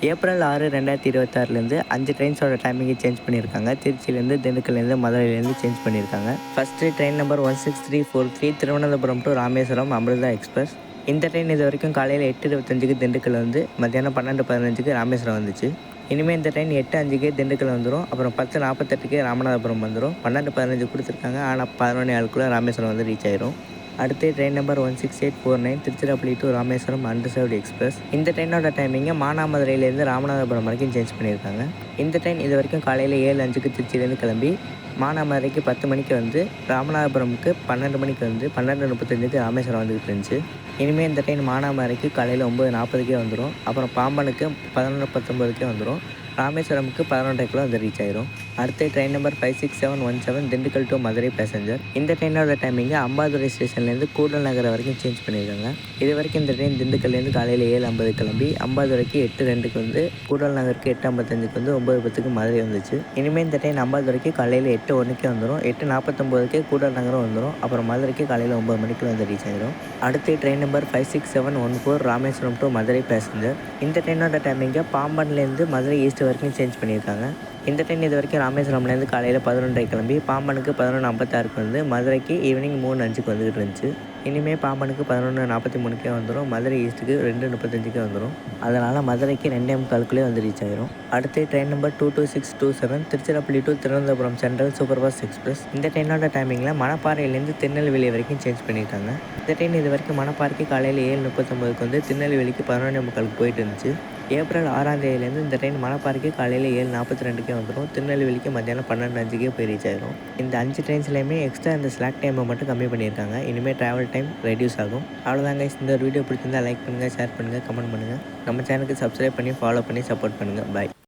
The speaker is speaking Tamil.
ஏப்ரல் 6, 2026லேருந்து 5 ட்ரெயின்ஸோட டைமிங்கை சேஞ்ச் பண்ணியிருக்காங்க. திருச்சியிலேருந்து, திண்டுக்கல்லேருந்து, மதுரையிலேருந்து சேஞ்ச் பண்ணியிருக்காங்க. First train number 16343 Thiruvananthapuram to Rameswaram Amrita express. இந்த ட்ரெயின் இது வரைக்கும் காலையில் 8:25க்கு திண்டுக்கல் வந்து மத்தியானம் 12:15க்கு ராமேஸ்வரம் வந்துச்சு. இனிமேல் இந்த ட்ரெயின் 8:05க்கே திண்டுக்கல் வந்துடும். அப்புறம் 10:48க்கே ராமநாதபுரம் வந்துடும். 12:15 கொடுத்துருக்காங்க. ஆனால் 11:07க்குள்ளே ராமேஸ்வரம் வந்து ரீச் ஆயிரும். அடுத்து train number 16849 Tiruchirappalli to Rameswaram unreserved express. இந்த ட்ரெயினோட டைமிங்கை மானாமதுரையிலேருந்து ராமநாதபுரம் வரைக்கும் சேஞ்ச் பண்ணியிருக்காங்க. இந்த ட்ரெயின் இது வரைக்கும் காலையில் 7:05க்கு திருச்சியிலேருந்து கிளம்பி மானாமதுரைக்கு 10 மணிக்கு வந்து ராமநாதபுரமுக்கு 12 மணிக்கு வந்து 12:35க்கு ராமேஸ்வரம் வந்துக்கிட்டு இருந்துச்சு. இனிமேல் இந்த ட்ரெயின் மானாமதுரைக்கு காலையில் 9:40க்கே வந்துடும். அப்புறம் பாம்பனுக்கு 11:19க்கே வந்துடும். ராமேஸ்வரமுக்கு 11:30க்குள்ளே வந்து ரீச் ஆயிரும். அடுத்து train number 56717 Dindigul to Madurai passenger. இந்த ட்ரெயினோட டைமிங்கை அம்பாதுரை ஸ்டேஷன்லேருந்து கூடல் நகர் வரைக்கும் சேஞ்ச் பண்ணியிருக்காங்க. இது வரைக்கும் இந்த ட்ரெயின் திண்டுக்கல்லேருந்து காலையில் 7:50 கிளம்பி அம்பாதுரைக்கு 8:02க்கு வந்து கூடல் நகருக்கு 8:55க்கு வந்து 9:10க்கு மதுரை வந்துச்சு. இனிமேல் இந்த ட்ரெயின் அம்பாதுரைக்கு காலையில் 8:01க்கே வந்துடும். 8:49க்கே கூடல் நகரம் வந்துடும். அப்புறம் மதுரைக்கு காலையில் 9 மணிக்கு வந்து ரீச் ஆயிரும். அடுத்து train number 56714 Rameswaram to Madurai passenger. இந்த ட்ரெயினோட டைமிங்கை பாம்பன்லேருந்து மதுரை ஈஸ்ட் வரைக்கும் சேஞ்ச் பண்ணியிருக்காங்க. இந்த ட்ரெயின் இது வரைக்கும் ராமேஸ்வரம்லேருந்து காலையில் 11:30 கிளம்பி பாம்பனுக்கு 11:56க்கு வந்து மதுரைக்கு ஈவினிங் 3:05க்கு வந்துக்கிட்டு இருந்துச்சு. இனிமேல் பாம்பனுக்கு 11:43க்கே வந்துடும். மதுரை ஈஸ்ட்டுக்கு 2:35க்கே வந்துடும். அதனால் மதுரைக்கு 2:45க்குள்ளே வந்து ரீச் ஆயிரும். அடுத்து train number 22627 Tiruchirappalli to Thiruvananthapuram central superfast express. இந்த ட்ரெயினோட டைமிங்கில் மணப்பாறையிலேருந்து திருநெல்வேலி வரைக்கும் சேஞ்ச் பண்ணியிருக்காங்க. இந்த ட்ரெயின் இது வரைக்கும் மணப்பாறைக்கு காலையில் 7:39க்கு வந்து திருநெல்வேலிக்கு 11:45க்கு போயிட்டு இருந்துச்சு. ஏப்ரல் 6ஆம் தேதியிலேருந்து இந்த ட்ரெயின் மணப்பாறைக்கு காலையில் 7:42க்கே வந்துடும். திருநெல்வேலிக்கு மத்தியானம் 12:05க்கே போய் ரீச் ஆயிரும். இந்த 5 ட்ரெயின்ஸ்லையுமே எக்ஸ்ட்ரா இந்த ஸ்லாக் டைமை மட்டும் கம்மி பண்ணியிருக்காங்க. இனிமேல் ட்ராவல் டைம் ரெடியூஸ் ஆகும். அவ்வளோதாங்க. இந்த ஒரு வீடியோ பிடிச்சிருந்தால் லைக் பண்ணுங்கள், ஷேர் பண்ணுங்கள், கமெண்ட் பண்ணுங்கள். நம்ம சேனலுக்கு சப்ஸ்கிரைப் பண்ணி ஃபாலோ பண்ணி சப்போர்ட் பண்ணுங்கள். பாய்.